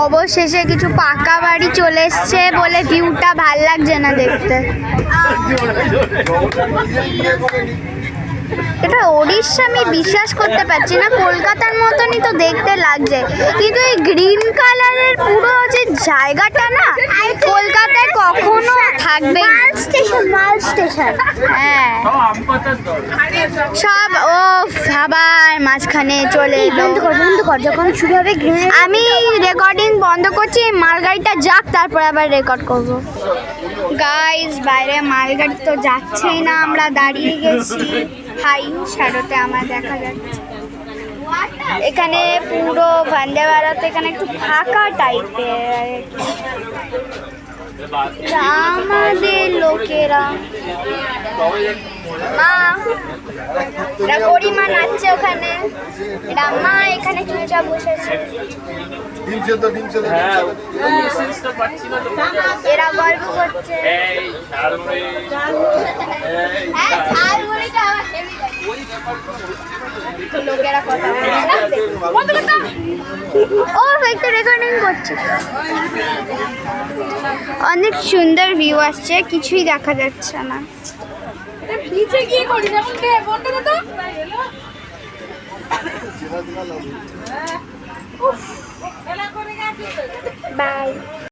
অবশেষে কিছু পাকা বাড়ি চলে এসছে বলে ভিউটা ভাল লাগছে না দেখতে। এটা উড়িষ্যা, আমি বিশ্বাস করতে পারছি না, কলকাতার মতনই তো দেখতে লাগছে, কিন্তু এই গ্রিন কালারের পুরো যে জায়গাটা না কলকাতায় কখনো থাকবে। মাল স্টেশন, হ্যাঁ সব ও আবার মাঝখানে চলে এলো। বন্ধ কর যখন শুরু হবে। আমি রেকর্ডিং বন্ধ করছি, মালগাড়িটা যাক তারপর আবার রেকর্ড করব। গাইস বাইরে মালগাড়ি তো যাচ্ছেই না, আমরা দাঁড়িয়ে গেছি। হাই শ্যাডোতে আমার দেখা যাচ্ছে। এখানে পুরো বন্দে ভারত এখানে একটু ফাঁকা টাইপের, আমাদের লোকেরা মা এরা গরিমা নাচছে ওখানে, এরা মা এখানে চুপচাপ বসেছে, এরা গল্প করছে। লোকেরা কথা ও একটু রেকর্ডিং করছে। অনেক সুন্দর ভিউ আসছে, কিছুই দেখা যাচ্ছে না। বাই।